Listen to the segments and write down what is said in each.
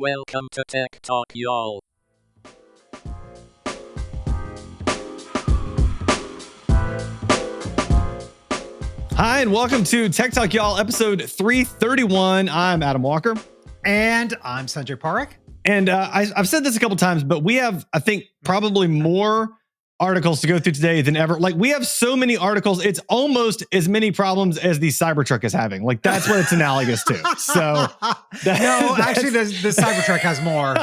Welcome to Tech Talk, y'all. Hi, and welcome to Tech Talk, y'all, episode 331. I'm Adam Walker. And I'm Sanjay Parekh. And I've said this a couple times, but we have, I think, probably more articles to go through today than ever. Like, we have so many articles, it's almost as many problems as the Cybertruck is having. Like, that's what it's analogous to. So, actually, the Cybertruck has more.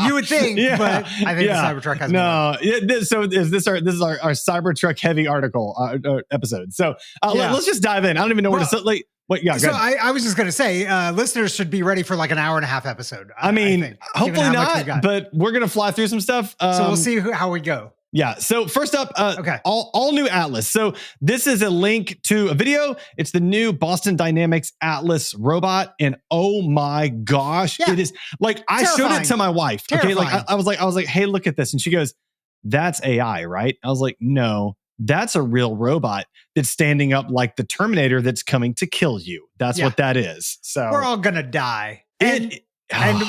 You would think, but I think the Cybertruck has more. So this is our Cybertruck heavy article episode. So let's just dive in. I don't even know where to start. Like, what? Yeah. So I was just going to say, listeners should be ready for like an hour and a half episode. I think, hopefully not, but we're going to fly through some stuff. So we'll see how we go. Yeah. So first up, all new Atlas. So this is a link to a video. It's the new Boston Dynamics Atlas robot, and oh my gosh, it is like I showed it to my wife. Terrifying. Okay, like I was like, hey, look at this, and she goes, "That's AI, right?" I was like, "No, that's a real robot that's standing up like the Terminator that's coming to kill you. That's what that is." So we're all gonna die. And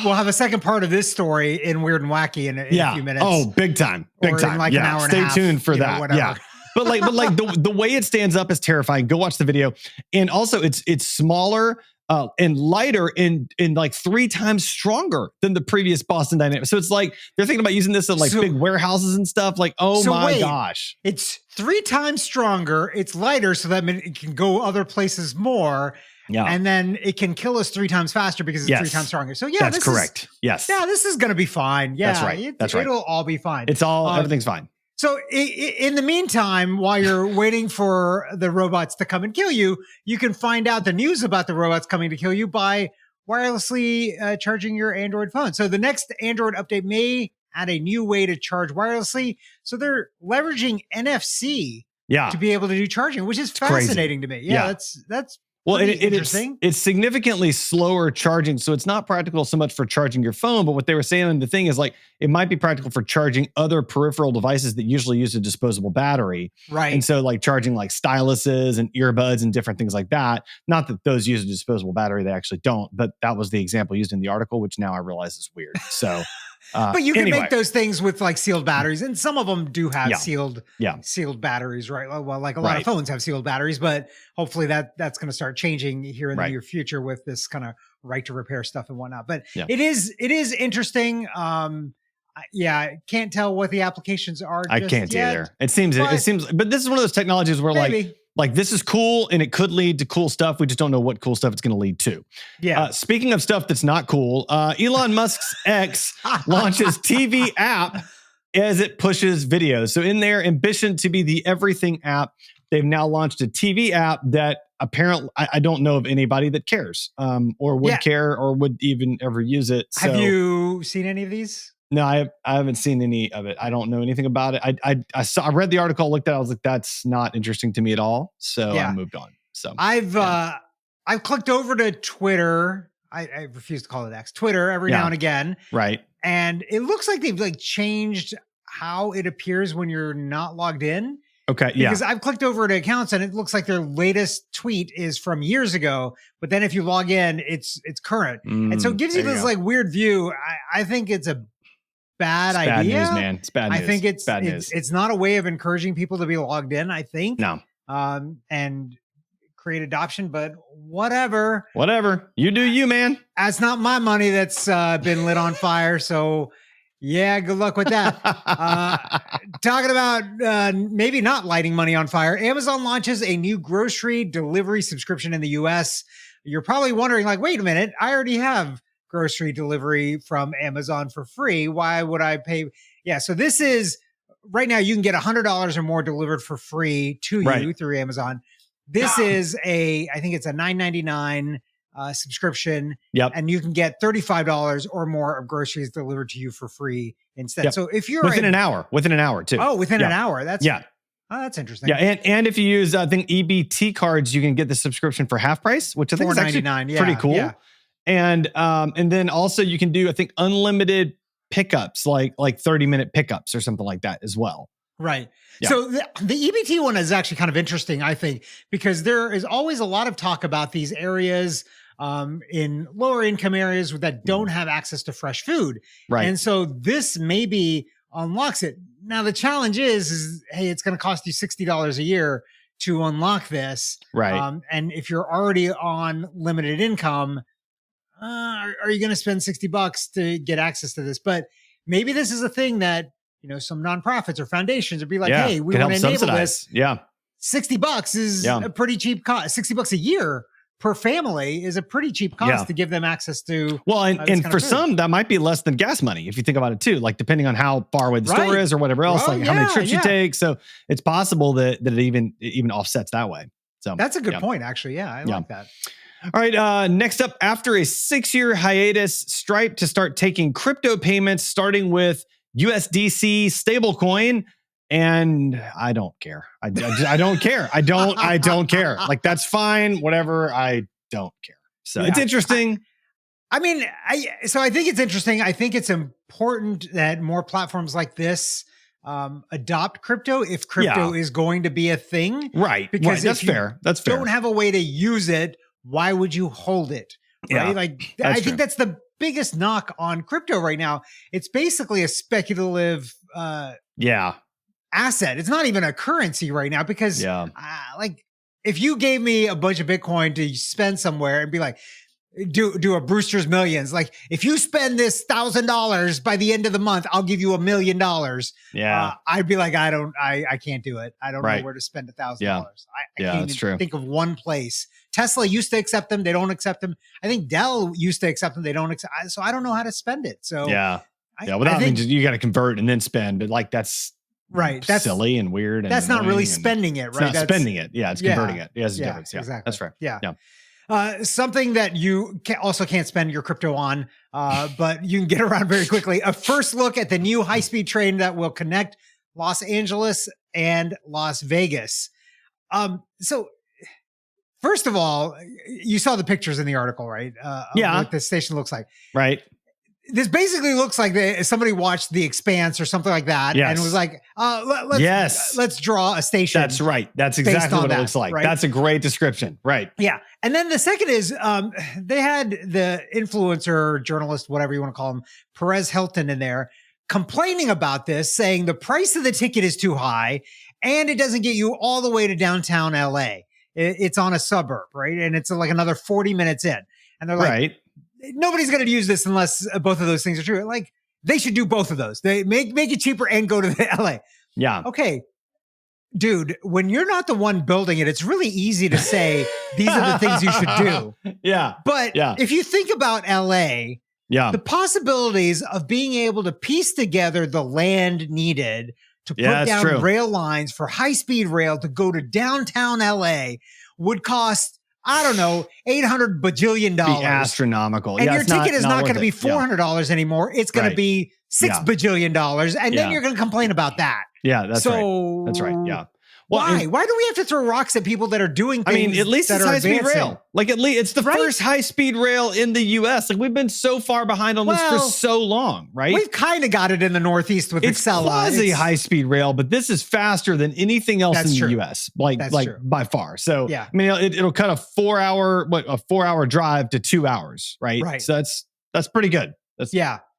we'll have a second part of this story in Weird and Wacky in a few minutes. Oh, big time. Big time. In like an hour and a half. Stay tuned for that. Whatever. Yeah. But the way it stands up is terrifying. Go watch the video. And also it's smaller and lighter and like 3 times stronger than the previous Boston Dynamics. So it's like they're thinking about using this in like big warehouses and stuff. Like, gosh. It's 3 times stronger. It's lighter, so that it can go other places more. Yeah. And then it can kill us 3 times faster because it's 3 times stronger. So that's correct. Yes. Yeah, this is going to be fine. Yeah, that's right. It'll all be fine. It's all, everything's fine. So in the meantime, while you're waiting for the robots to come and kill you, you can find out the news about the robots coming to kill you by wirelessly charging your Android phone. So the next Android update may add a new way to charge wirelessly. So they're leveraging NFC to be able to do charging, which is fascinating to me. Yeah. That's well, interesting. It's significantly slower charging, so it's not practical so much for charging your phone. But what they were saying in the thing is like it might be practical for charging other peripheral devices that usually use a disposable battery, right? And so like charging like styluses and earbuds and different things like that. Not that those use a disposable battery; they actually don't. But that was the example used in the article, which now I realize is weird. So. But you can make those things with like sealed batteries, and some of them do have sealed batteries, right? Well, like a lot of phones have sealed batteries, but hopefully that's going to start changing here in the near future with this kind of right to repair stuff and whatnot. But it is interesting. Can't tell what the applications are. I can't either. It seems, but this is one of those technologies where like this is cool and it could lead to cool stuff. We just don't know what cool stuff it's going to lead to. Yeah. Speaking of stuff that's not cool, Elon Musk's X launches TV app as it pushes videos. So in their ambition to be the everything app, they've now launched a TV app that apparently I don't know of anybody that cares or would care or would even ever use it. So, have you seen any of these? No, I haven't seen any of it. I don't know anything about it. I read the article, looked at it, I was like, that's not interesting to me at all. So I moved on. So I've clicked over to Twitter. I refuse to call it X. Twitter every now and again. Right. And it looks like they've like changed how it appears when you're not logged in. Okay. Yeah. Because I've clicked over to accounts and it looks like their latest tweet is from years ago. But then if you log in, it's current. And so it gives you this like weird view. I think it's a bad idea. Bad news, man. It's bad news. I think it's bad news. It's not a way of encouraging people to be logged in, I think. No. And create adoption, but whatever. Whatever. You do you, man. That's not my money that's been lit on fire. So yeah, good luck with that. Talking about maybe not lighting money on fire, Amazon launches a new grocery delivery subscription in the US. You're probably wondering like, wait a minute, I already have grocery delivery from Amazon for free. Why would I pay? Yeah. So this is right now you can get $100 or more delivered for free to you through Amazon. This is I think it's a $9.99 subscription. Yep. And you can get $35 or more of groceries delivered to you for free instead. Yep. So if you're within an hour too. Oh, within an hour. That's Oh, that's interesting. Yeah, and if you use I think EBT cards, you can get the subscription for half price, which I think is actually pretty cool. Yeah. And then also you can do I think unlimited pickups, like 30-minute pickups or something like that as well. Right. Yeah. So the EBT one is actually kind of interesting, I think, because there is always a lot of talk about these areas in lower income areas that don't have access to fresh food. Right. And so this maybe unlocks it. Now, the challenge is hey, it's going to cost you $60 a year to unlock this. Right. And if you're already on limited income, are you going to spend $60 to get access to this? But maybe this is a thing that, some nonprofits or foundations would be like, hey, we want to enable this. Yeah. $60 is a pretty cheap cost. $60 a year per family is a pretty cheap cost to give them access to. Well, and for some, that might be less than gas money if you think about it too. Like depending on how far away the store is or whatever else, like how many trips you take. So it's possible that it even offsets that way. So that's a good point, actually. Yeah, I like that. All right. Next up, after a 6-year hiatus, Stripe to start taking crypto payments, starting with USDC stablecoin. And I don't care. I don't care. I don't care. Like that's fine. Whatever. I don't care. So it's interesting. I think it's interesting. I think it's important that more platforms like this adopt crypto if crypto is going to be a thing. Right. Because that's fair. That's fair. Don't have a way to use it. Why would you hold it? Right. Yeah, I think that's the biggest knock on crypto right now. It's basically a speculative asset. It's not even a currency right now because if you gave me a bunch of Bitcoin to spend somewhere and be like, do a Brewster's Millions. Like if you spend this $1,000 by the end of the month, I'll give you $1 million. Yeah. I'd be like, I can't do it. I don't know where to spend $1,000. I can't even think of one place. Tesla used to accept them. They don't accept them. I think Dell used to accept them. They don't accept. So I don't know how to spend it. So well, that means you got to convert and then spend, but like that's That's silly and weird. And that's not really spending it, right? It's not spending it. Yeah, it's converting it. Yeah, it's a difference. Yeah, exactly. That's fair. Yeah. Something that you also can't spend your crypto on, but you can get around very quickly. A first look at the new high-speed train that will connect Los Angeles and Las Vegas. So first of all, you saw the pictures in the article, right? What the station looks like. Right. This basically looks like somebody watched The Expanse or something like that and was like, let's draw a station. That's right. That's exactly what it looks like. Right? That's a great description. Right. Yeah. And then the second is they had the influencer, journalist, whatever you want to call him, Perez Hilton in there complaining about this, saying the price of the ticket is too high and it doesn't get you all the way to downtown LA. It's on a suburb, right? And it's like another 40 minutes in. And they're like, nobody's going to use this unless both of those things are true. Like they should do both of those. They make it cheaper and go to the LA. Yeah. Okay. Dude, when you're not the one building it, it's really easy to say these are the things you should do. Yeah. But if you think about LA, the possibilities of being able to piece together the land needed to put down rail lines for high-speed rail to go to downtown LA would cost, I don't know, $800 bajillion. Be astronomical. And your ticket is not going to be $400 anymore. It's going to be $6 bajillion. And then you're going to complain about that. Yeah, that's right. That's right. Yeah. Well, why do we have to throw rocks at people that are doing things? I mean, at least it's high-speed rail. Like at least it's the first high-speed rail in the U.S. Like we've been so far behind on this for so long, right? We've kind of got it in the Northeast with Excella. It's quasi high-speed rail, but this is faster than anything else in the U.S. Like by far. So I mean, it'll cut a 4-hour drive to 2 hours, right? Right. So that's pretty good.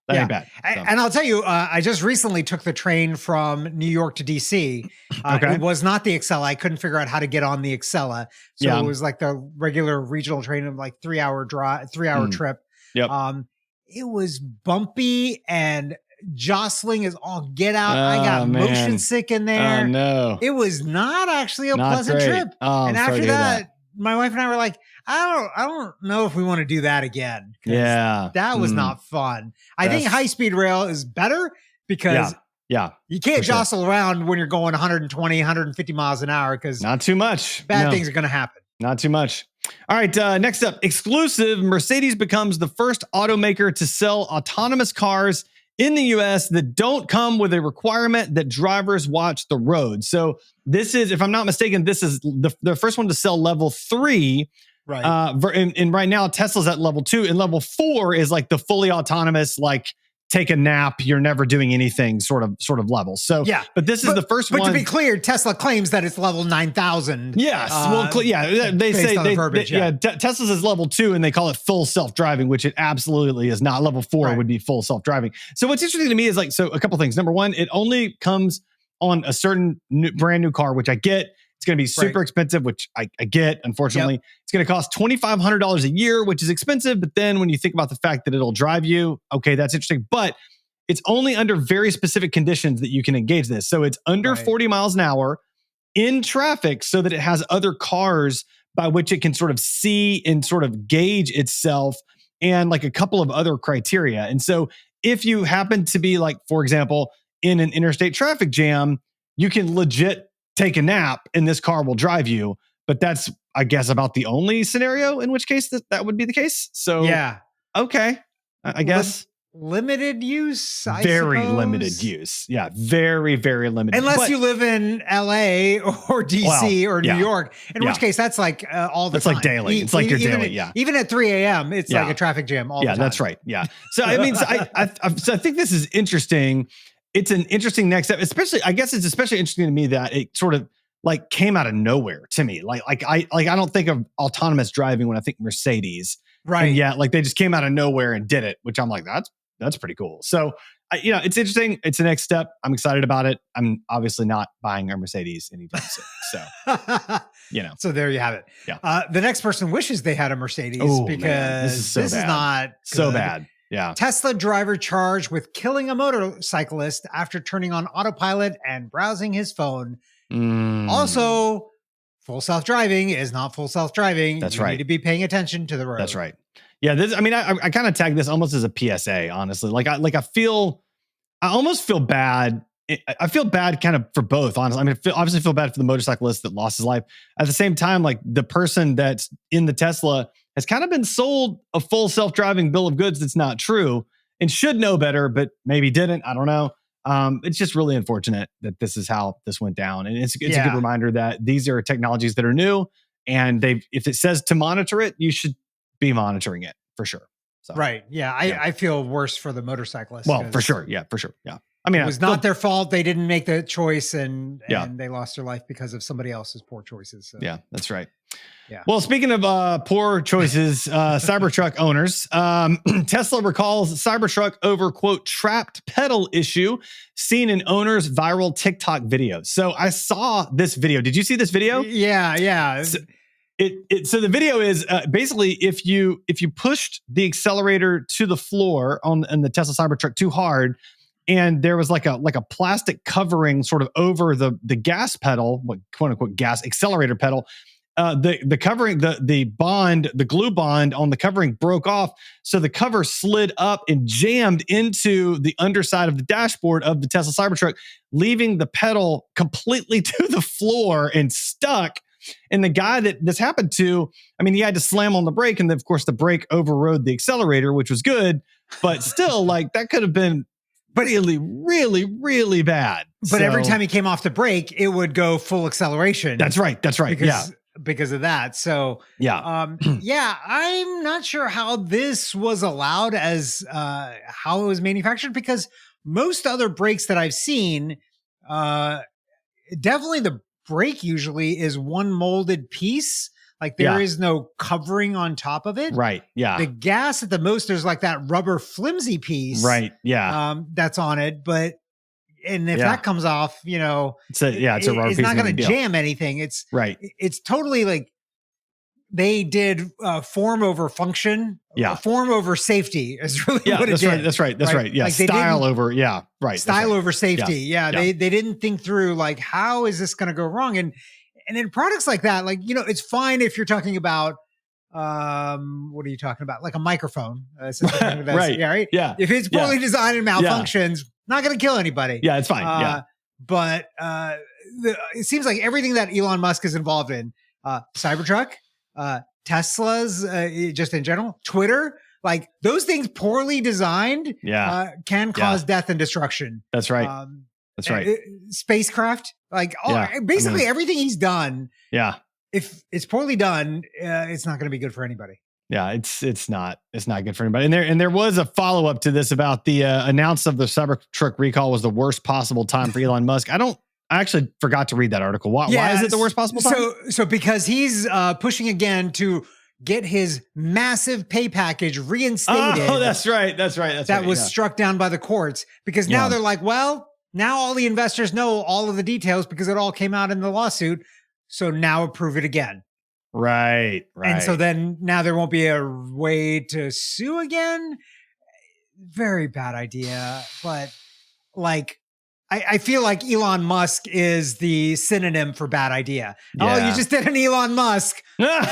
That ain't bad. So. And I'll tell you, I just recently took the train from New York to DC. It was not the Excella. I couldn't figure out how to get on the Excella. So it was like the regular regional train of like 3-hour trip. Yep. It was bumpy and jostling is all get out. I got motion sick in there. Oh no. It was not actually a pleasant trip. Oh, and after that, my wife and I were like, I don't know if we want to do that again. Yeah. That was not fun. I think high-speed rail is better because you can't jostle around when you're going 120, 150 miles an hour because not too much. Bad things are going to happen. Not too much. All right. Next up, exclusive. Mercedes becomes the first automaker to sell autonomous cars in the US that don't come with a requirement that drivers watch the road. So this is, if I'm not mistaken, this is the first one to sell level 3. Right. And right now Tesla's at level 2 and level 4 is like the fully autonomous, like take a nap, you're never doing anything sort of level. So, yeah, but this is the first one. But to be clear, Tesla claims that it's level 9,000. Yes. They say Tesla's is level 2 and they call it full self-driving, which it absolutely is not. Level 4 would be full self-driving. So what's interesting to me is so a couple things. Number one, it only comes on a certain brand new car, which I get. It's going to be super expensive, which I get, unfortunately. It's going to cost $2,500 a year, which is expensive. But then when you think about the fact that it'll drive you, okay, that's interesting. But it's only under very specific conditions that you can engage this. So it's under 40 miles an hour in traffic so that it has other cars by which it can sort of see and sort of gauge itself and like a couple of other criteria. And so if you happen to be like, for example, in an interstate traffic jam, you can legit take a nap and this car will drive you. But that's, I guess, about the only scenario in which case that would be the case. So, okay, I guess. Limited use, very limited use. Yeah, very, very limited. Unless you live in LA or DC or New York, in which case that's like all the time. That's like daily. It's like your daily, Even at 3 a.m., it's like a traffic jam all the time. Yeah, that's right. Yeah. So, I mean, I think this is interesting. It's an interesting next step, especially, I guess it's especially interesting to me that it sort of like came out of nowhere to me. I don't think of autonomous driving when I think Mercedes. Right. And yet, like they just came out of nowhere and did it, which I'm like, that's pretty cool. So, it's interesting. It's the next step. I'm excited about it. I'm obviously not buying a Mercedes anytime soon. So, So there you have it. Yeah. The next person wishes they had a Mercedes because this is not so bad. Yeah. Tesla driver charged with killing a motorcyclist after turning on autopilot and browsing his phone. Also, full self-driving is not full self-driving. That's you right. need to be paying attention to the road. That's right. Yeah. I kind of tag this almost as a PSA, honestly. I almost feel bad. I feel bad kind of for both, honestly. I mean, obviously feel bad for the motorcyclist that lost his life. At the same time, like the person that's in the Tesla has kind of been sold a full self-driving bill of goods that's not true and should know better, but maybe didn't. I don't know. It's just really unfortunate that this is how this went down. And it's a good reminder that these are technologies that are new and if it says to monitor it, you should be monitoring it for sure. So, right. Yeah. I feel worse for the motorcyclist. Well, for sure. Yeah, for sure. Yeah. I mean, it was not their fault. They didn't make the choice and they lost their life because of somebody else's poor choices. So. Yeah, that's right. Yeah. Well, speaking of poor choices, Cybertruck owners, Tesla recalls Cybertruck over, quote, trapped pedal issue seen in owner's viral TikTok video. So I saw this video. Did you see this video? Yeah, yeah. So the video is basically if you pushed the accelerator to the floor on the Tesla Cybertruck too hard, and there was like a plastic covering sort of over the gas pedal, what quote unquote gas accelerator pedal. The covering, the glue bond on the covering broke off. So the cover slid up and jammed into the underside of the dashboard of the Tesla Cybertruck, leaving the pedal completely to the floor and stuck. And the guy that this happened to, I mean, he had to slam on the brake. And then, of course, the brake overrode the accelerator, which was good. But still, like that could have been really, really, really bad. But every time he came off the brake, it would go full acceleration. That's right. Because of that. So, I'm not sure how this was allowed as how it was manufactured, because most other brakes that I've seen, definitely the brake usually is one molded piece. Like there is no covering on top of it. Right. Yeah. The gas at the most, there's like that rubber flimsy piece. Right. Yeah. That's on it. And if that comes off, it's a rubber piece. It's not going to jam anything. It's right. It's totally like they did form over function. Yeah. Form over safety is really what it did. That's right. Yeah. Like style over. Yeah. Right. Style over safety. Yeah. They didn't think through like, how is this going to go wrong? And in products like that, like, it's fine if you're talking about, what are you talking about? Like a microphone. Right. Yeah. Right. Yeah. If it's poorly designed and malfunctions, not going to kill anybody. Yeah. It's fine. But it seems like everything that Elon Musk is involved in, Cybertruck, Tesla's, just in general, Twitter, like those things poorly designed, can cause death and destruction. That's right. That's right. Spacecraft, like basically everything he's done. Yeah. If it's poorly done, it's not going to be good for anybody. Yeah, it's not good for anybody. And there was a follow up to this about the announce of the Cybertruck recall was the worst possible time for Elon Musk. I actually forgot to read that article. Why is it the worst possible time? So because he's pushing again to get his massive pay package reinstated. Oh, that's right. That was struck down by the courts because now they're like, well, now all the investors know all of the details because it all came out in the lawsuit. So now approve it again. Right. And so then now there won't be a way to sue again. Very bad idea. But like, I feel like Elon Musk is the synonym for bad idea. Yeah. Oh, you just did an Elon Musk. That's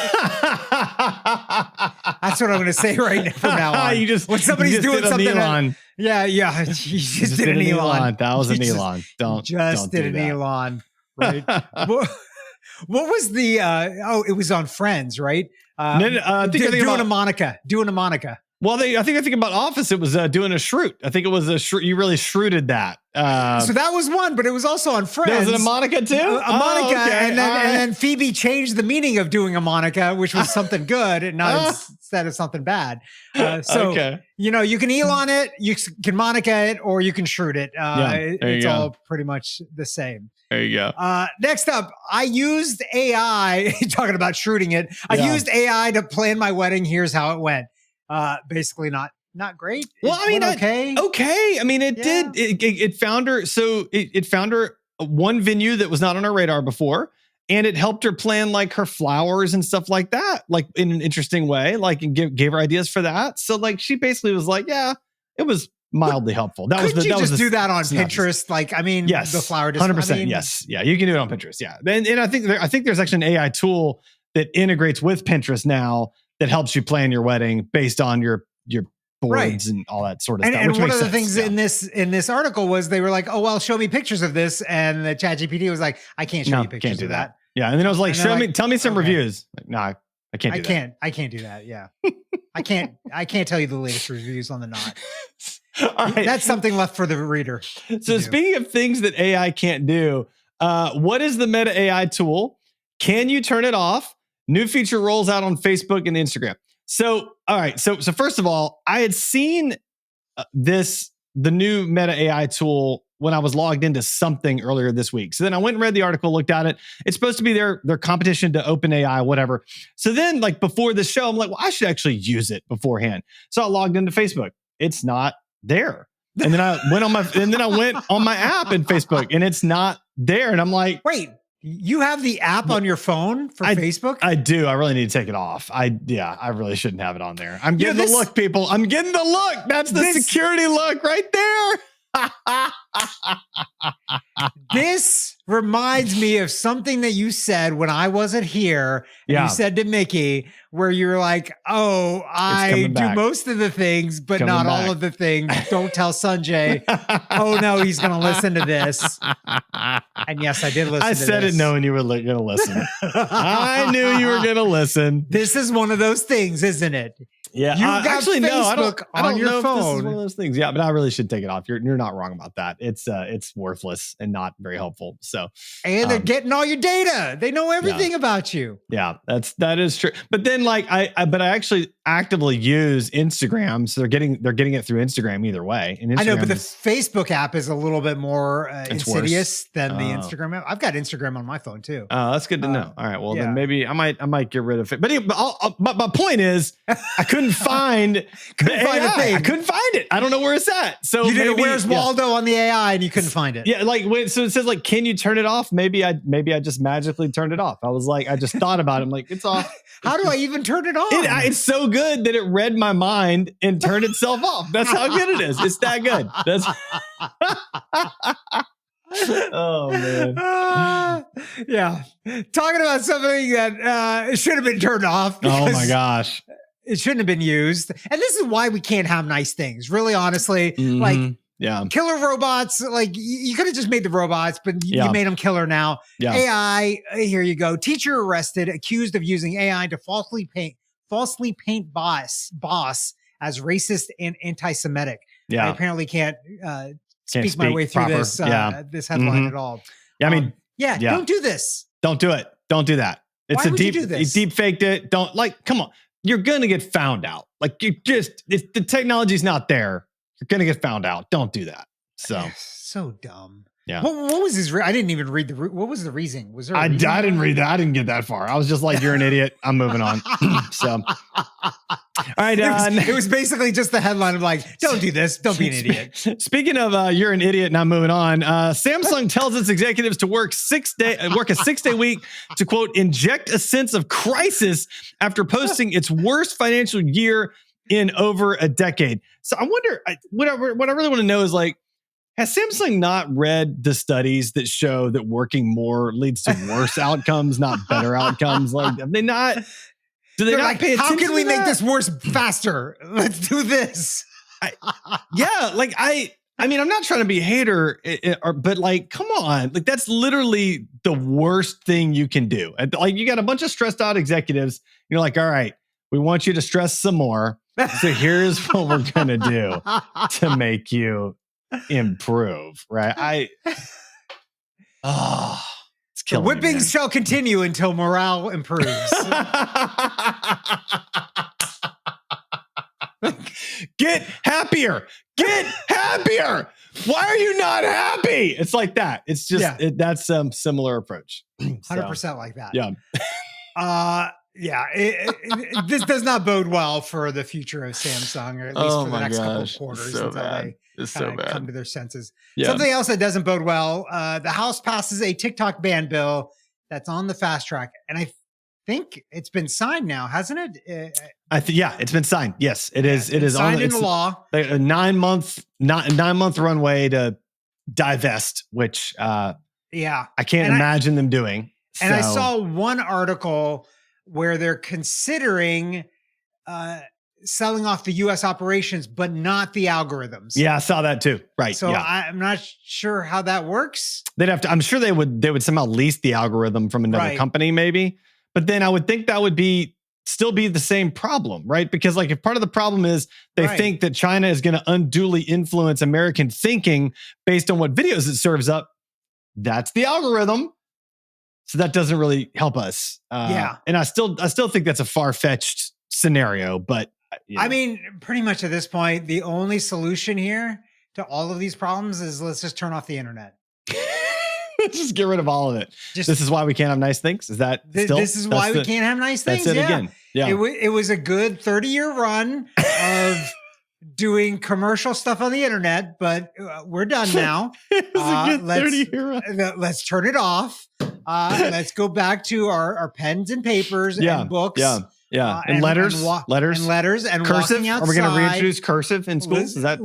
what I'm going to say right from now on. When somebody's doing something, Elon. Yeah. You just did an Elon. That was an Elon. Don't do an Elon. Right. What was the? It was on Friends, right? Doing a Monica. Well, I think about Office. It was doing a shroot. I think it was a shroot. You really shrooted that. So that was one, but it was also on Friends. Was it a Monica too? A Monica, okay. and then Phoebe changed the meaning of doing a Monica, which was something good, and not instead of something bad. You can Elon it, you can Monica it, or you can shroot it. It's all pretty much the same. There you go. Next up, I used AI. Talking about shrooting it, I used AI to plan my wedding. Here's how it went. Basically not great. Well, I mean, okay. I mean, it did. It found her. So it found her one venue that was not on her radar before, and it helped her plan like her flowers and stuff like that, like in an interesting way. Like, and gave her ideas for that. So like, she basically was like, yeah, it was mildly helpful. Could you just do that on Pinterest? Like, I mean, yes, the flower. 100%. Yes, yeah, you can do it on Pinterest. Yeah, and I think there's actually an AI tool that integrates with Pinterest now that helps you plan your wedding based on your boards and all that sort of stuff. And one of the things in this article was they were like, oh, well, show me pictures of this. And the ChatGPT was like, I can't show you pictures of that. Yeah. And then I was like, tell me some reviews. Like, no, I can't do that. I can't do that. Yeah. I can't tell you the latest reviews on the knot. All right. That's something left for the reader. So speaking of things that AI can't do, what is the Meta AI tool? Can you turn it off? New feature rolls out on Facebook and Instagram. So, all right. So first of all, I had seen the new Meta AI tool when I was logged into something earlier this week. So then I went and read the article, looked at it. It's supposed to be their competition to OpenAI, whatever. So then, like before the show, I'm like, well, I should actually use it beforehand. So I logged into Facebook. It's not there. And then I went on my app in Facebook, and it's not there. And I'm like, wait. You have the app on your phone for Facebook? I do. I really need to take it off. I really shouldn't have it on there. I'm getting the look, people. I'm getting the look. That's the security look right there. This reminds me of something that you said when I wasn't here. And you said to Mickey, where you were like, oh, I do most of the things, but not all of the things. Don't tell Sanjay. Oh, no, he's going to listen to this. And yes, I did listen to this. I said it knowing you were going to listen. I knew you were going to listen. This is one of those things, isn't it? Yeah, you got actually, Facebook I don't on your know phone. If this is one of those things. Yeah, but I really should take it off. You're not wrong about that. It's worthless and not very helpful. So, and they're getting all your data. They know everything about you. Yeah, that is true. But then, like, I actually actively use Instagram, so they're getting it through Instagram either way. And I know, but the Facebook app is a little bit more insidious than the Instagram app. I've got Instagram on my phone too. Oh, that's good to know. All right, well then maybe I might get rid of it. But anyway, my point is, I couldn't find a thing. I couldn't find it. I don't know where it's at. So you did Where's Waldo on the AI, and you couldn't find it. Yeah, like so it says like, can you turn it off? Maybe I just magically turned it off. I was like, I just thought about it. I'm like, it's off. How do I even turn it on? It's so good that it read my mind and turned itself off. That's how good it is. It's that good. That's. Oh man. Yeah. Talking about something that should have been turned off. Oh my gosh. It shouldn't have been used. And this is why we can't have nice things. Really, honestly, like killer robots, like you could have just made the robots, but you made them killer now. Yeah. AI, here you go. Teacher arrested, accused of using AI to falsely paint boss as racist and anti-Semitic. Yeah. I apparently can't speak my way through this headline at all. Yeah, I mean, don't do this. Don't do it. Don't do that. It's Why would you do this? He deep faked it. Don't come on. you're going to get found out. Like if the technology's not there, you're going to get found out. Don't do that. So, so dumb. yeah. What was his? I didn't even read what was the reasoning? Was there? I didn't read that. I didn't get that far. I was just like, you're an idiot. I'm moving on. So, all right. It was basically just the headline of like, don't do this. Don't be an idiot. Speaking of you're an idiot, now moving on. Samsung tells its executives to work a 6-day week to, quote, inject a sense of crisis after posting its worst financial year in over a decade. So I wonder, what I really want to know is like, has Samsung not read the studies that show that working more leads to worse outcomes, not better outcomes? Like, have they not? Do they They're not like, pay attention? how can we to make that? this worse faster? Let's do this. Yeah, like I mean, I'm not trying to be a hater, but like, come on, like that's literally the worst thing you can do. Like, you got a bunch of stressed out executives. You're like, all right, we want you to stress some more. So here's what we're gonna do to make you improve, right? It's killing me, Whippings shall continue until morale improves. Get happier. Get happier. Why are you not happy? It's like that. It's just that's some similar approach. 100% like that. Yeah. This does not bode well for the future of Samsung, or at least for the next couple of quarters until they come to their senses. Yeah. Something else that doesn't bode well, the House passes a TikTok ban bill that's on the fast track. And I think it's been signed now, hasn't it? It's been signed. Yes, it is. It is signed into law. A 9-month runway to divest, which I can't imagine them doing. And I saw one article where they're considering selling off the U.S. operations, but not the algorithms. Yeah, I saw that too. Right. So I'm not sure how that works. They'd have to. I'm sure they would somehow lease the algorithm from another company, maybe. But then I would think that would still be the same problem, right? Because like if part of the problem is they think that China is going to unduly influence American thinking based on what videos it serves up, that's the algorithm. So that doesn't really help us. And I still think that's a far-fetched scenario, but I mean, pretty much at this point, the only solution here to all of these problems is let's just turn off the internet. Just get rid of all of it. This is why we can't have nice things. Is that this is why we can't have nice things? That's it again. Yeah. It was a good 30-year run of doing commercial stuff on the internet, but we're done now. Let's turn it off. Let's go back to our pens and papers and books. And letters and cursive. Walking outside. Are we going to reintroduce cursive in schools? Is that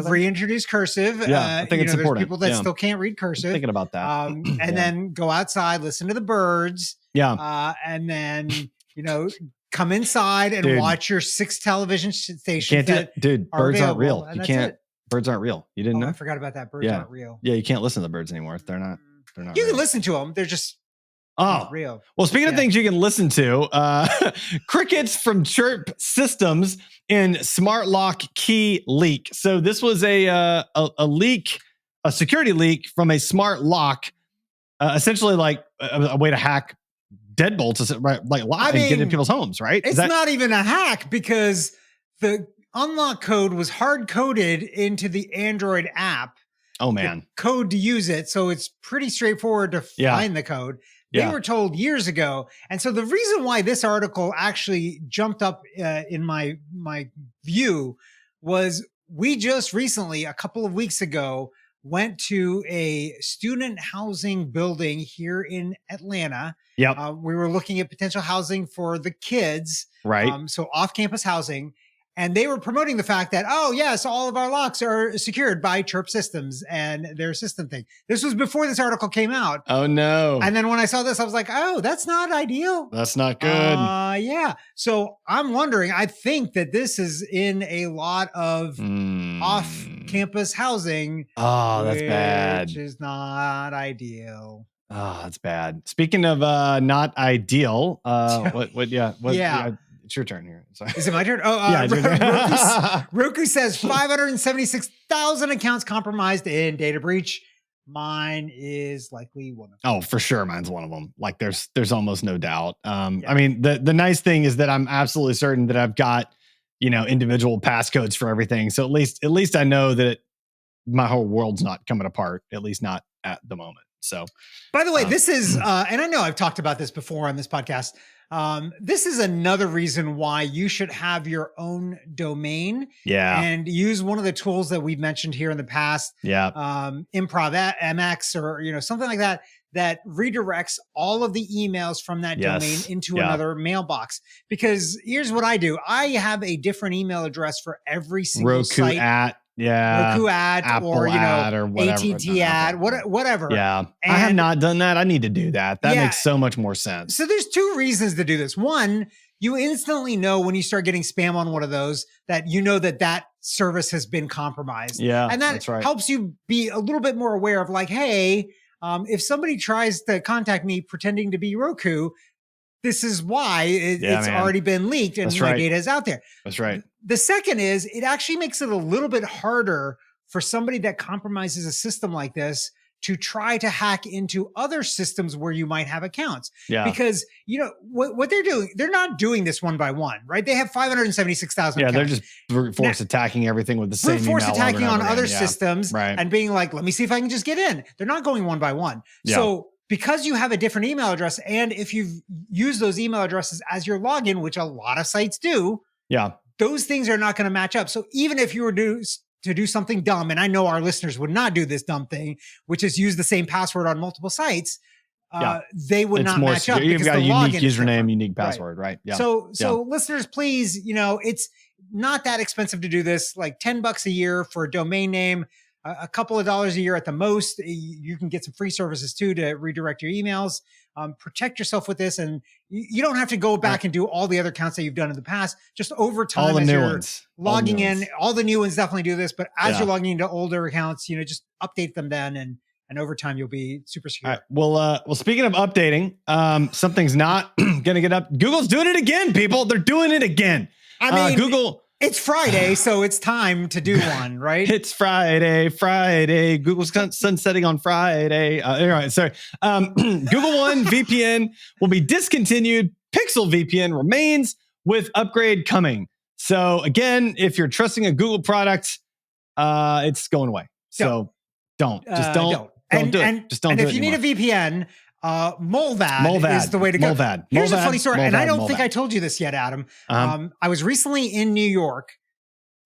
reintroduce cursive? Yeah, I think it's important. There's people that still can't read cursive. I'm thinking about that. And then go outside, listen to the birds. Yeah. And then come inside and watch your 6 television stations. Dude, birds aren't real. You can't. Birds aren't real. You didn't know? I forgot about that. Birds aren't real. Yeah, you can't listen to the birds anymore. They're not. You can listen to them. They're just. Real. Well, speaking of things you can listen to, crickets from Chirp Systems in Smart Lock key leak. So this was a leak, a security leak from a smart lock, essentially like a way to hack deadbolts, right? Like lock and get into people's homes, right? It's not even a hack because the unlock code was hard coded into the Android app. Oh man, the code to use it. So it's pretty straightforward to find the code. They were told years ago. And so the reason why this article actually jumped up in my view was we just recently, a couple of weeks ago, went to a student housing building here in Atlanta. Yep. We were looking at potential housing for the kids. Right. So off-campus housing. And they were promoting the fact that, so all of our locks are secured by Chirp Systems and their system thing. This was before this article came out. Oh, no. And then when I saw this, I was like, that's not ideal. That's not good. Yeah. So I'm wondering, I think that this is in a lot of off-campus housing. Oh, that's bad. Which is not ideal. Oh, that's bad. Speaking of not ideal, it's your turn here. Sorry. Is it my turn? Roku says 576,000 accounts compromised in data breach. Mine is likely one of them. Oh, for sure, mine's one of them. Like there's almost no doubt. Yeah. I mean, the nice thing is that I'm absolutely certain that I've got, individual passcodes for everything. So at least I know that my whole world's not coming apart, at least not at the moment. So, by the way, this is, and I know I've talked about this before on this podcast. This is another reason why you should have your own domain. Yeah. And use one of the tools that we've mentioned here in the past. Yeah. Improv MX or, something like that redirects all of the emails from that domain into another mailbox. Because here's what I do. I have a different email address for every single Roku site. Roku at, Apple or whatever. AT&T at, whatever. Yeah. And I have not done that. I need to do that. That makes so much more sense. So there's two reasons to do this. One, you instantly know when you start getting spam on one of those that that service has been compromised. Yeah. And that helps you be a little bit more aware of like, hey, if somebody tries to contact me pretending to be Roku, this is why it's already been leaked and my data is out there. That's right. The second is it actually makes it a little bit harder for somebody that compromises a system like this to try to hack into other systems where you might have accounts. Yeah. Because, what they're doing, they're not doing this one by one, right? They have 576,000 accounts. They're just brute force attacking everything with the same email. Brute force attacking on other again. systems and being like, let me see if I can just get in. They're not going one by one. Yeah. So because you have a different email address, and if you've used those email addresses as your login, which a lot of sites do, those things are not going to match up. So even if you were to do something dumb, and I know our listeners would not do this dumb thing, which is use the same password on multiple sites, they would not match up. You've got a unique username, unique password, right? Yeah. So listeners, please, it's not that expensive to do this, like $10 a year for a domain name. A couple of dollars a year at the most. You can get some free services too to redirect your emails. Protect yourself with this, and you don't have to go back and do all the other accounts that you've done in the past. Just over time, all the as new you're ones. logging in, all the new ones definitely do this. But as you're logging into older accounts, just update them then, and over time you'll be super secure. All right. Well, speaking of updating, something's not going to get up. Google's doing it again, people. They're doing it again. I mean, Google. It's Friday, so it's time to do one, right? It's Friday. Google's sunsetting on Friday. Anyway, sorry. Google One VPN will be discontinued. Pixel VPN remains with upgrade coming. So again, if you're trusting a Google product, it's going away. So don't do it. Just don't do it. And if you need a VPN, Molvad is the way to go. Here's a funny story, and I don't think I told you this yet, Adam. I was recently in New York,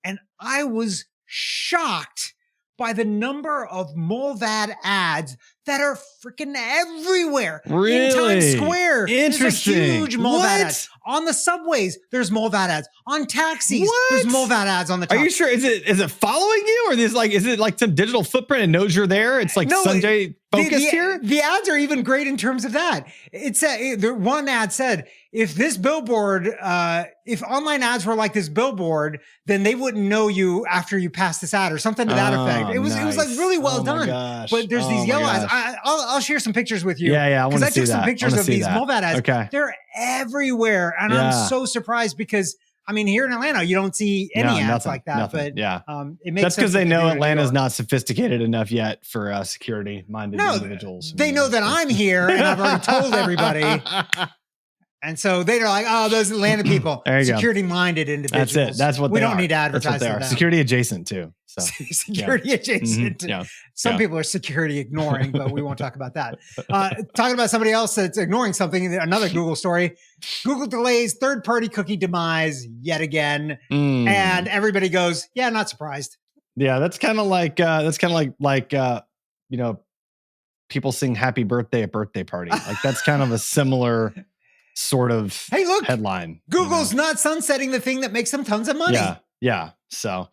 and I was shocked by the number of Molvad ads that are freaking everywhere. Really? In Times Square. Interesting. There's a huge Molvad ads. On the subways, there's Molvad ads. On taxis, there's Molvad ads on the top. Are you sure? Is it following you, or is it like some digital footprint and knows you're there? It's like Sanjay focused here? The ads are even great in terms of that. One ad said, if this billboard, if online ads were like this billboard, then they wouldn't know you after you passed this ad or something to that effect. It was like really well done. Gosh. But there's these yellow ads. I'll share some pictures with you. Yeah, I want to see that. Because I took some pictures of these Molvad ads. Okay. They're everywhere. And I'm so surprised because, I mean, here in Atlanta, you don't see any ads like that. Nothing. But it makes that's because sense they know Atlanta's not sophisticated enough yet for security-minded individuals. They know that I'm here and I've already told everybody. And so they're like, oh, those Atlanta people, security-minded individuals. That's it. That's what we they don't are. need to advertise That's what they are. them. Security adjacent too. So security adjacent. Mm-hmm. Yeah. Some people are security ignoring, but we won't talk about that. Talking about somebody else that's ignoring something, another Google story. Google delays third-party cookie demise yet again. And everybody goes, yeah, not surprised. Yeah, that's kind of like people sing happy birthday at birthday party. Like that's kind of a similar sort of headline. Google's not sunsetting the thing that makes them tons of money. Yeah. So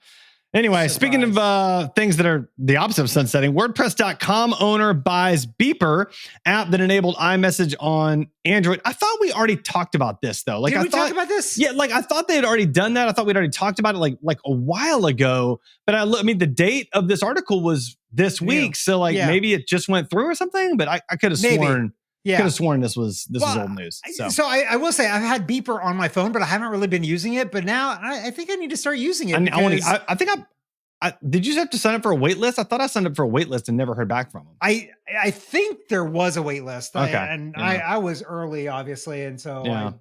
anyway, speaking of things that are the opposite of sunsetting, WordPress.com owner buys Beeper app that enabled iMessage on Android. I thought we already talked about this though. Did we talk about this? Yeah, like I thought they had already done that. I thought we'd already talked about it like a while ago. But I mean, the date of this article was this week, so maybe it just went through or something. But I could have sworn. Yeah. Could have sworn this was old news. So I will say I've had Beeper on my phone, but I haven't really been using it. But now I think I need to start using it. I think Did you have to sign up for a wait list? I thought I signed up for a wait list and never heard back from them. I think there was a wait list. Okay. I was early, obviously, and so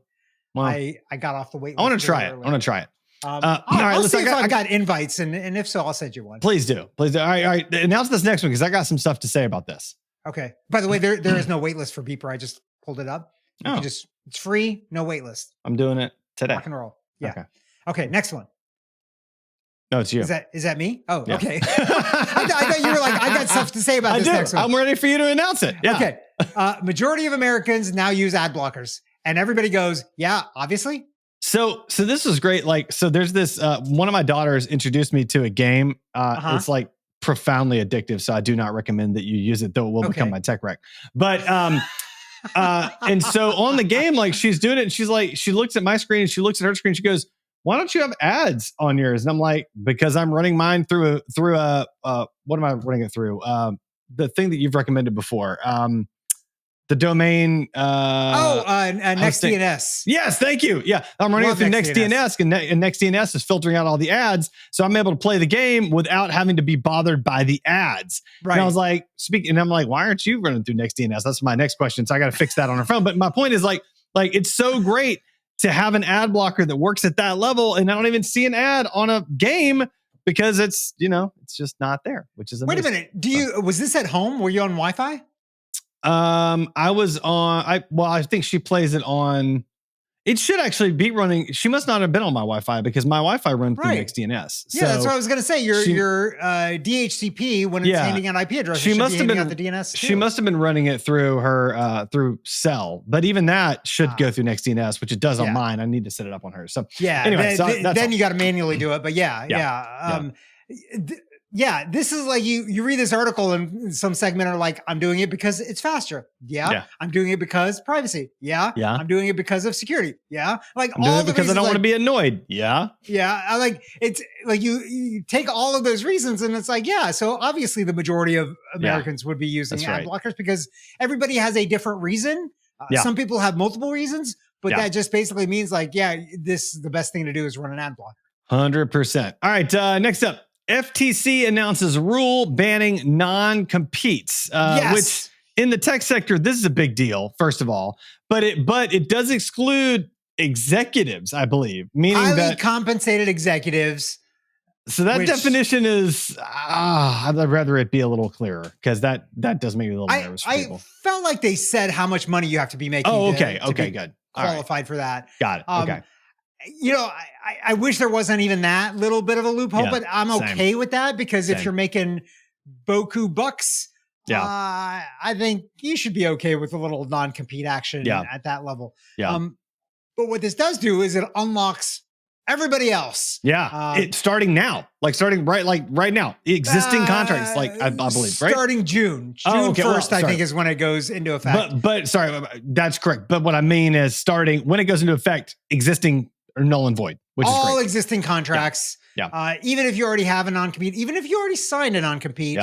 I got off the wait list. I want to try it. I want to try it. All right, I'll see if I got invites, and if so, I'll send you one. Please do. Please do. All right. Announce this next one because I got some stuff to say about this. Okay. By the way, there is no wait list for Beeper. I just pulled it up. You can it's free, no wait list. I'm doing it today. Rock and roll. Yeah. Okay. Next one. No, it's you. Is that me? Oh, yeah. Okay. I thought you were like, I got stuff to say about this next one. I'm ready for you to announce it. Yeah. Okay. Majority of Americans now use ad blockers, and everybody goes, yeah, obviously. So this was great. Like, so there's this, one of my daughters introduced me to a game. It's like profoundly addictive. So I do not recommend that you use it, though it will become my tech wreck. But, and so on the game, like she's doing it and she's like, she looks at my screen and she looks at her screen. She goes, why don't you have ads on yours? And I'm like, because I'm running mine through a what am I running it through? The thing that you've recommended before. The domain. NextDNS. Yes, thank you. Yeah, I'm running it through NextDNS, and NextDNS is filtering out all the ads, so I'm able to play the game without having to be bothered by the ads. Right. And I was like, and I'm like, why aren't you running through NextDNS? That's my next question. So I got to fix that on her phone. But my point is like it's so great to have an ad blocker that works at that level, and I don't even see an ad on a game because it's it's just not there, which is amazing. Wait a minute. Was this at home? Were you on Wi-Fi? I was on. I think she plays it on. It should actually be running. She must not have been on my Wi-Fi because my Wi-Fi runs through NextDNS. Yeah, that's what I was going to say. Your DHCP when it's handing out IP addresses. She must have been out the DNS. Too. She must have been running it through her through Cell, but even that should go through NextDNS, which it does on mine. I need to set it up on hers. So anyway, then you got to manually do it. But yeah, this is like you read this article and some segment are like, I'm doing it because it's faster. Yeah. I'm doing it because privacy. Yeah. I'm doing it because of security. Yeah. Like I'm doing it because I don't want to be annoyed. Yeah. Yeah. I like it's like you take all of those reasons and it's like, yeah. So obviously the majority of Americans would be using ad blockers because everybody has a different reason. Some people have multiple reasons, but that just basically means like, the best thing to do is run an ad blocker. 100%. All right. Next up. FTC announces rule banning non-competes, which in the tech sector, this is a big deal, first of all, but it does exclude executives, I believe, meaning highly compensated executives. So that definition is, I'd rather it be a little clearer because that does make me a little nervous for people. I felt like they said how much money you have to be making. Oh, okay. Okay, good. Qualified for that. Got it. Okay. I wish there wasn't even that little bit of a loophole, but I'm okay with that because if you're making boku bucks, I think you should be okay with a little non-compete action at that level. Yeah. But what this does do is it unlocks everybody else. Yeah. It's starting now, starting right now, existing contracts, I believe, right? Starting June 1st, I think is when it goes into effect. But sorry, that's correct. But what I mean is starting when it goes into effect, existing or null and void, which is all existing contracts. Yeah. Even if you already have a non-compete, even if you already signed a non-compete,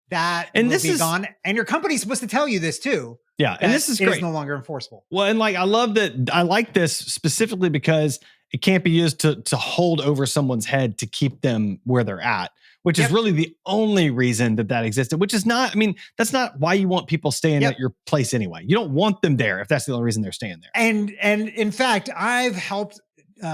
that will be gone. And your company's supposed to tell you this too. Yeah. And this is great. It's no longer enforceable. Well, and I love that. I like this specifically because it can't be used to hold over someone's head to keep them where they're at, which is really the only reason that existed, which is not, that's not why you want people staying at your place anyway. You don't want them there if that's the only reason they're staying there. And in fact, I've helped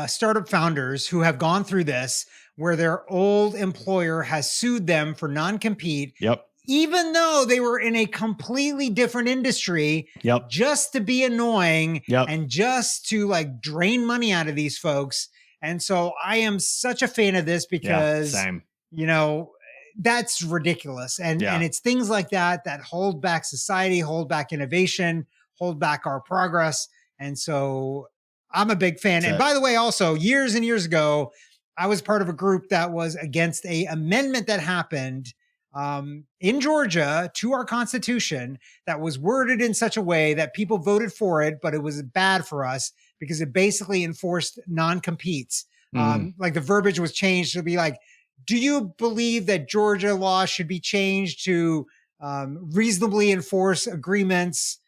startup founders who have gone through this where their old employer has sued them for non-compete. Yep. Even though they were in a completely different industry, just to be annoying and just to drain money out of these folks. And so I am such a fan of this because, that's ridiculous. And it's things like that hold back society, hold back innovation, hold back our progress. And so I'm a big fan. And by the way, also years and years ago, I was part of a group that was against a amendment that happened in Georgia to our Constitution that was worded in such a way that people voted for it, but it was bad for us because it basically enforced non-competes. The verbiage was changed to be like, do you believe that Georgia law should be changed to reasonably enforce agreements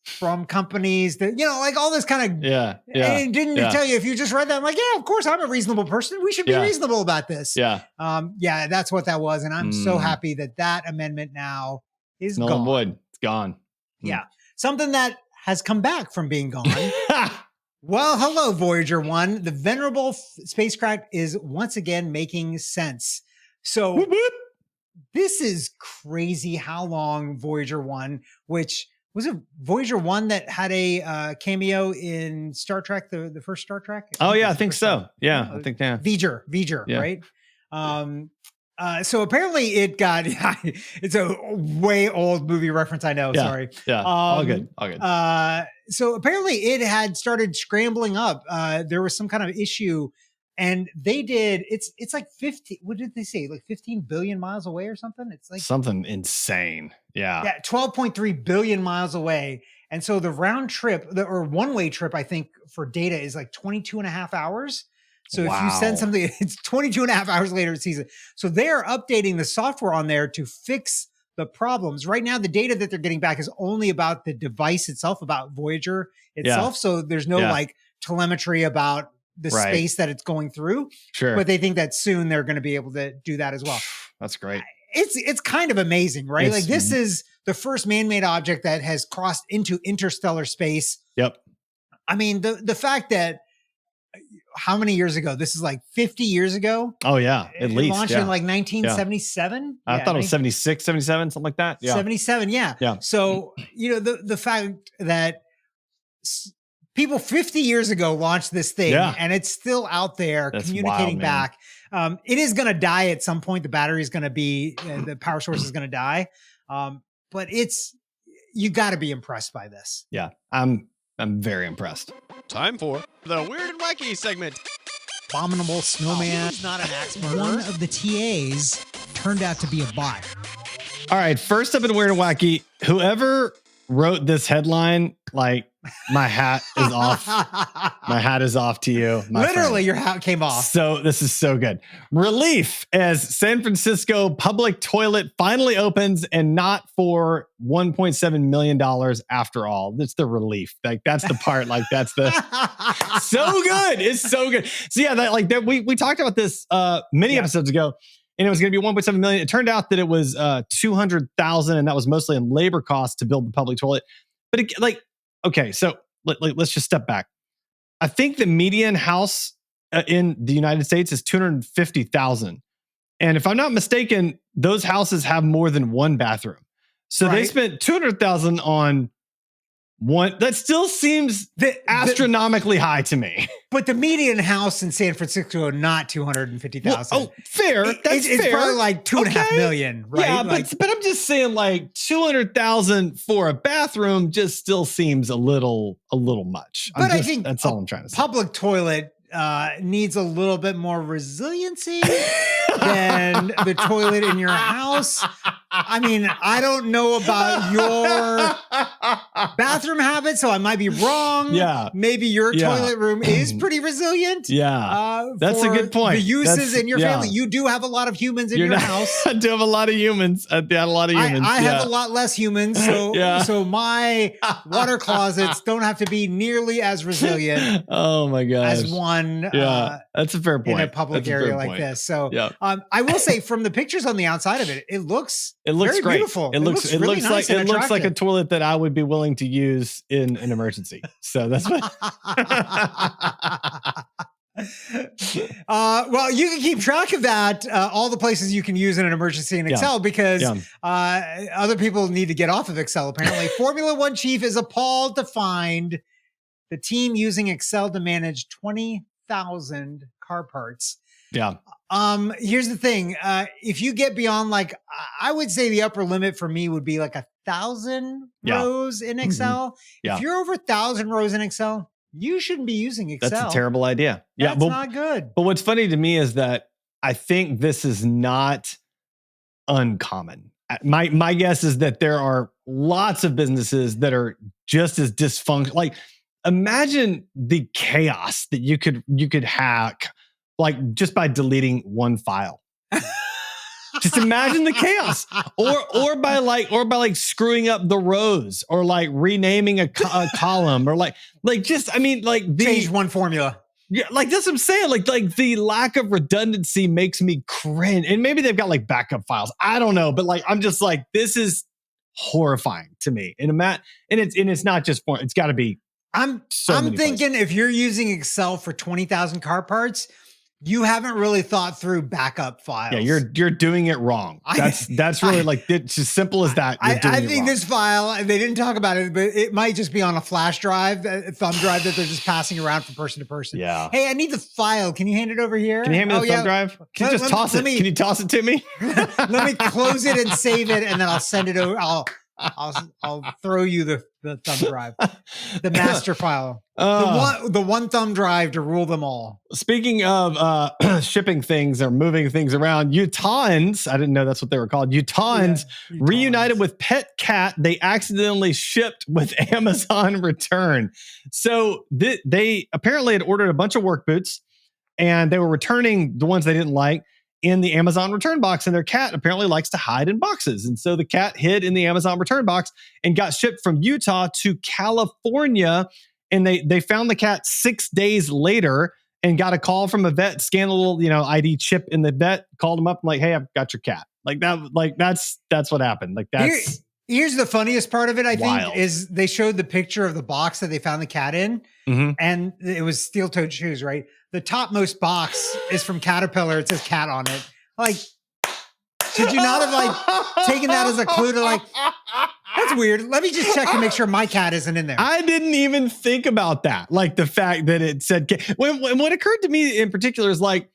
from companies that, like all this kind of, Yeah. and didn't tell you, if you just read that, I'm like, yeah, of course I'm a reasonable person. We should be reasonable about this. Yeah. That's what that was. And I'm so happy that amendment now is null gone. and void. It's gone. Yeah. Something that has come back from being gone. Well, hello, Voyager 1. The venerable spacecraft is once again making sense. So Whoop, whoop. this is crazy how long Voyager 1, which was it Voyager 1 that had a cameo in Star Trek, the first Star Trek? I think so. Yeah, I think V'ger, right? So apparently it got, it's a way old movie reference, I know, sorry. Yeah, all good. So apparently it had started scrambling up. There was some kind of issue, and they did, it's like 50, what did they say? Like 15 billion miles away or something? It's like something insane. Yeah, 12.3 billion miles away. And so the round trip, or one-way trip, I think, for data is like 22 and a half hours. So if you send something, it's 22 and a half hours later it sees it. So they are updating the software on there to fix the problems. Right now, the data that they're getting back is only about the device itself, about Voyager itself. So there's no like telemetry about the space that it's going through. Sure. But they think that soon they're going to be able to do that as well. That's great. It's like of amazing, right? Like this is the first man-made object that has crossed into interstellar space. Yep. I mean, the fact that, how many years ago? This is like 50 years ago. Oh yeah, at least. Launched in like 1977. I thought it was 76, 77, something like that. Yeah. 77. Yeah. So, the fact that people 50 years ago launched this thing and it's still out there. That's communicating back. It is going to die at some point. The battery is going to be, the power source is going to die. But you got to be impressed by this. Yeah. I'm very impressed. Time for the Weird and Wacky segment. Abominable snowman. He's not an axe murderer. One of the TAs turned out to be a bot. All right. First up in Weird and Wacky, whoever wrote this headline, like, my hat is off. My hat is off to you. Literally, friend. Your hat came off. So this is so good. Relief as San Francisco public toilet finally opens, and not for $1.7 million after all. That's the relief. Like, that's the part. Like, that's the so good. It's so good. So yeah, we talked about this many episodes ago, and it was going to be 1.7 million. It turned out that it was 200,000, and that was mostly in labor costs to build the public toilet. But okay, so let's just step back. I think the median house in the United States is 250,000. And if I'm not mistaken, those houses have more than one bathroom. So they spent 200,000 on one. That still seems astronomically high to me. But the median house in San Francisco, not 250,000. Well, fair. That's fair. It's probably like 2.5 million, right? Yeah, but I'm just saying, like, 200,000 for a bathroom just still seems a little much. But I think that's all I'm trying to say. Public toilet needs a little bit more resiliency than the toilet in your house. I mean, I don't know about your bathroom habits, so I might be wrong. Yeah. Maybe your toilet room is pretty resilient. Yeah. That's a good point. The uses in your family. You do have a lot of humans in your house. I do have a lot of humans. I have a lot less humans. So my water closets don't have to be nearly as resilient. Oh my gosh. As one. Yeah. That's a fair point. In a public area like this. So I will say, from the pictures on the outside of it, it looks very great. Beautiful. It looks like a toilet that I would be willing to use in an emergency. So that's what. Well, you can keep track of that. All the places you can use in an emergency in Excel, because other people need to get off of Excel. Apparently, Formula One chief is appalled to find the team using Excel to manage 20,000 car parts. Yeah. Here's the thing. If you get beyond, like, I would say the upper limit for me would be like 1,000 rows in Excel. Mm-hmm. If you're over 1,000 rows in Excel, you shouldn't be using Excel. That's a terrible idea. That's not good. But what's funny to me is that I think this is not uncommon. My guess is that there are lots of businesses that are just as dysfunctional. Like, imagine the chaos that you could hack, like, just by deleting one file. Just imagine the chaos, or by like screwing up the rows, or like renaming a column, or like just, I mean, like Change one formula. Yeah, like that's what I'm saying. Like the lack of redundancy makes me cringe. And maybe they've got like backup files. I don't know, but like I'm just like, this is horrifying to me. And it's not just for, it's got to be. I'm thinking if you're using Excel for 20,000 car parts, you haven't really thought through backup files. Yeah, you're doing it wrong. That's really like, it's as simple as that. I think this file, they didn't talk about it, but it might just be on a flash drive, a thumb drive that they're just passing around from person to person. Yeah. Hey, I need the file. Can you hand it over here? Can you hand me the thumb drive? Can you just toss it? Can you toss it to me? Let me close it and save it, and then I'll send it over. I'll throw you the thumb drive, the master file, the one thumb drive to rule them all. Speaking of shipping things or moving things around, Utahns, I didn't know that's what they were called. Utahns reunited with pet cat they accidentally shipped with Amazon return. So they apparently had ordered a bunch of work boots, and they were returning the ones they didn't like in the Amazon return box, and their cat apparently likes to hide in boxes. And so the cat hid in the Amazon return box and got shipped from Utah to California. And they found the cat 6 days later and got a call from a vet, scanned a little, ID chip in the vet, called him up like, hey, I've got your cat. Like that, that's what happened. Like that's here's the funniest part of it, I wild. think, is they showed the picture of the box that they found the cat in, and it was steel-toed shoes, right? The topmost box is from Caterpillar. It says cat on it. Like, should you not have like taken that as a clue to like, that's weird. Let me just check to make sure my cat isn't in there. I didn't even think about that. Like the fact that it said cat. What occurred to me in particular is like,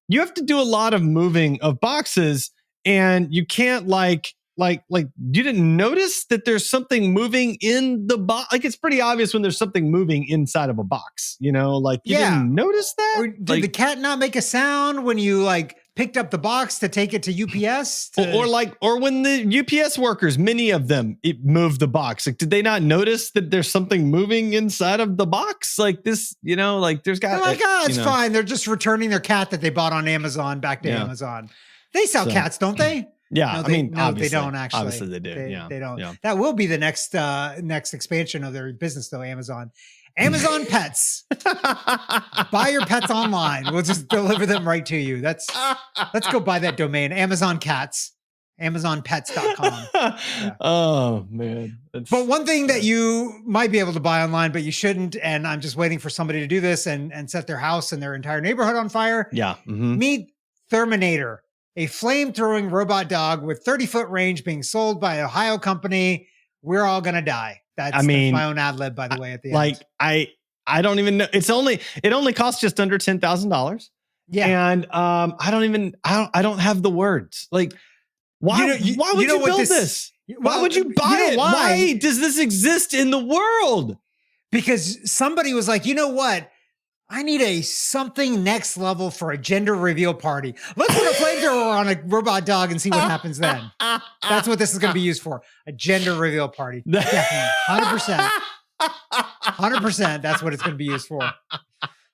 you have to do a lot of moving of boxes, and you can't like you didn't notice that there's something moving in the box. Like, it's pretty obvious when there's something moving inside of a box, like you didn't notice that. Or did the cat not make a sound when you like picked up the box to take it to UPS? Or when the UPS workers, many of them, it moved the box. Like, did they not notice that there's something moving inside of the box? Like this, like there's got. They're like, it's fine. They're just returning their cat that they bought on Amazon back to Amazon. They sell cats, don't they? Yeah, they don't actually. Obviously, they do. They don't. Yeah. That will be the next expansion of their business, though. Amazon Pets. Buy your pets online. We'll just deliver them right to you. Let's go buy that domain. Amazon Cats. AmazonPets.com. Yeah. Oh man! But one thing that you might be able to buy online, but you shouldn't, and I'm just waiting for somebody to do this and set their house and their entire neighborhood on fire. Yeah. Meet Terminator, a flame-throwing robot dog with 30-foot range being sold by an Ohio company. We're all gonna die. That's my own ad lib, by the way. At the end, I don't even know. It only costs just under $10,000. Yeah, and I don't have the words. Like, why would you build this? Why would you buy it? Why does this exist in the world? Because somebody was like, you know what? I need a something next level for a gender reveal party. Let's put a flamethrower on a robot dog and see what happens then. That's what this is going to be used for. A gender reveal party. Definitely. 100%. 100%. That's what it's going to be used for.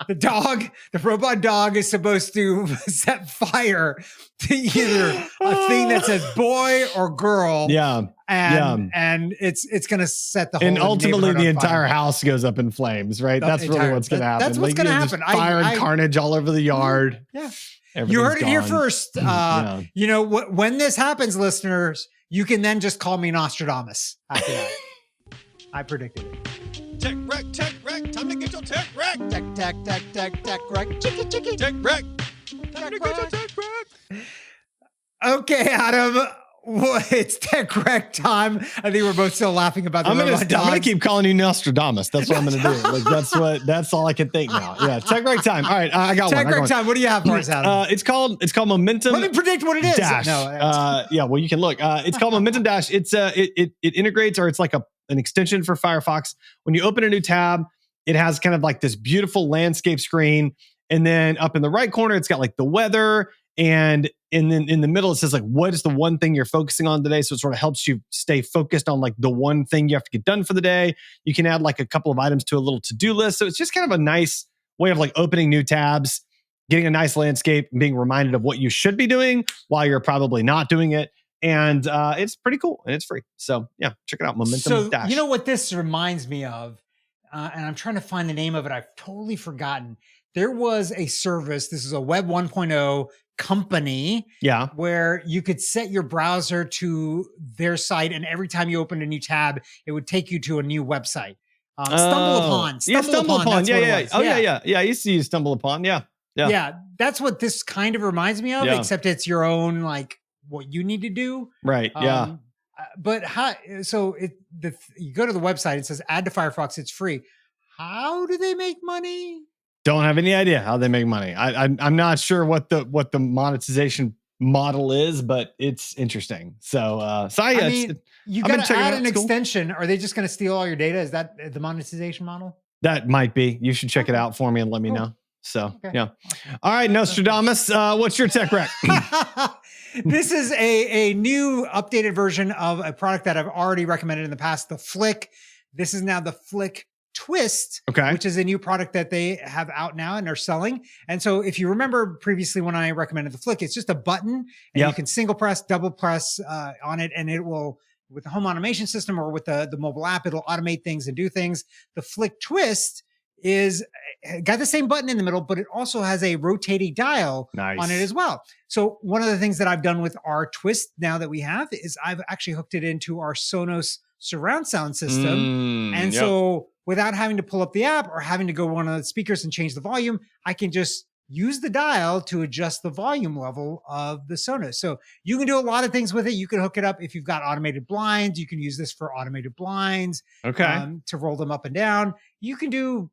The robot dog is supposed to set fire to either a thing that says boy or girl. Yeah. And it's going to set the whole and ultimately the entire fire. House goes up in flames, right? That's really what's going to happen. That's what's going to happen. Fire and carnage all over the yard. Yeah. You heard it here first. When this happens, listeners, you can then just call me Nostradamus after that. I predicted it. Tech wreck, time to get your tech wreck. Tech wreck. Chicky. Tech wreck. Time to get your tech wreck. Okay, Adam. It's tech wreck time. I think we're both still laughing about the robot dogs. I'm going to keep calling you Nostradamus. That's what I'm going to do. Like that's all I can think now. Yeah, tech wreck time. All right, I got one. Tech wreck time. What do you have for us, Adam? It's called Momentum. Let me predict what it is. Dash. No. Well, you can look. It's called Momentum Dash. It's it integrates, or it's like an extension for Firefox. When you open a new tab, it has kind of like this beautiful landscape screen, and then up in the right corner, it's got like the weather. And then in the middle, it says like, what is the one thing you're focusing on today? So it sort of helps you stay focused on like the one thing you have to get done for the day. You can add like a couple of items to a little to-do list. So it's just kind of a nice way of like opening new tabs getting a nice landscape, and being reminded of what you should be doing while you're probably not doing it. And it's pretty cool and it's free. So yeah, check it out. Momentum So Dash. you know what this reminds me of, and I'm trying to find the name of it. I've totally forgotten. There was a service. This is a Web 1.0 company. Yeah. Where you could set your browser to their site, and every time you opened a new tab, it would take you to a new website. Stumble Upon. Yeah, Stumble Upon. That's what it Yeah. was. Oh yeah. I used to use Stumble Upon. Yeah. Yeah, that's what this kind of reminds me of, Yeah. except it's your own, like what you need to do. Right. Yeah. But how? So you go to the website. It says add to Firefox. It's free. How do they make money? Don't have any idea how they make money. I'm not sure what the monetization model is, but it's interesting. So I mean, you got to add an It's cool. extension. Are they just going to steal all your data? Is that the monetization model? That might be. You should check it out for me and let me know. So yeah. All right, Nostradamus, what's your tech rec? This is a new updated version of a product that I've already recommended in the past, the Flick. This is now the Flick Twist, which is a new product that they have out now and are selling. And so if you remember previously when I recommended the Flick, it's just a button and you can single press, double press on it, and it will, with the home automation system or with the mobile app, it'll automate things and do things. The Flick Twist is got the same button in the middle, but it also has a rotating dial on it as well. So one of the things that I've done with our Twist now that we have is I've actually hooked it into our Sonos surround sound system. And so without having to pull up the app or having to go one of the speakers and change the volume, I can just use the dial to adjust the volume level of the Sonos. So you can do a lot of things with it. You can hook it up if you've got automated blinds. You can use this for automated blinds to roll them up and down. You can do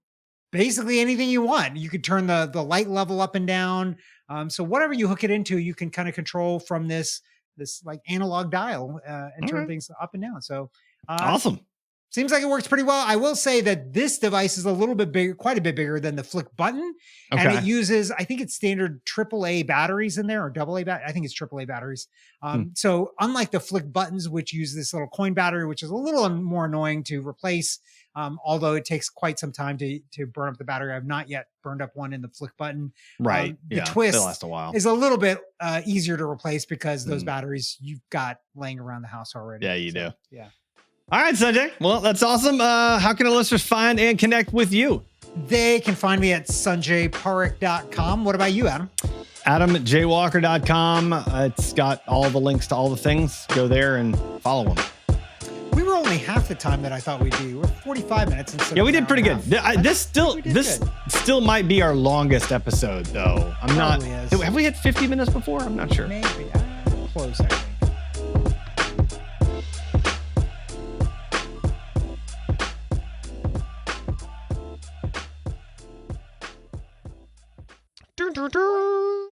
basically anything you want. You could turn the light level up and down. So whatever you hook it into, you can kind of control from this like analog dial and turn things up and down. So awesome. Seems like it works pretty well. I will say that this device is a little bit bigger, quite a bit bigger than the Flick button. And it uses, I think it's standard AAA batteries in there, or AA batteries. I think it's AAA batteries. So unlike the Flick buttons, which use this little coin battery, which is a little more annoying to replace, although it takes quite some time to burn up the battery. I've not yet burned up one in the Flick button. The Twist they last a while. is a little bit easier to replace because those batteries you've got laying around the house already. Yeah, you do. Yeah. All right, Sanjay. Well, that's awesome. How can our listeners find and connect with you? They can find me at sanjayparekh.com. What about you, Adam? AdamJWalker.com. It's got all the links to all the things. Go there and follow them. We were only half the time that I thought we'd be. We're 45 minutes. Yeah, we did pretty good. This still might be our longest episode, though. I'm not. Have we had 50 minutes before? I'm not sure. Maybe. Close, I think. Dun, dun, dun.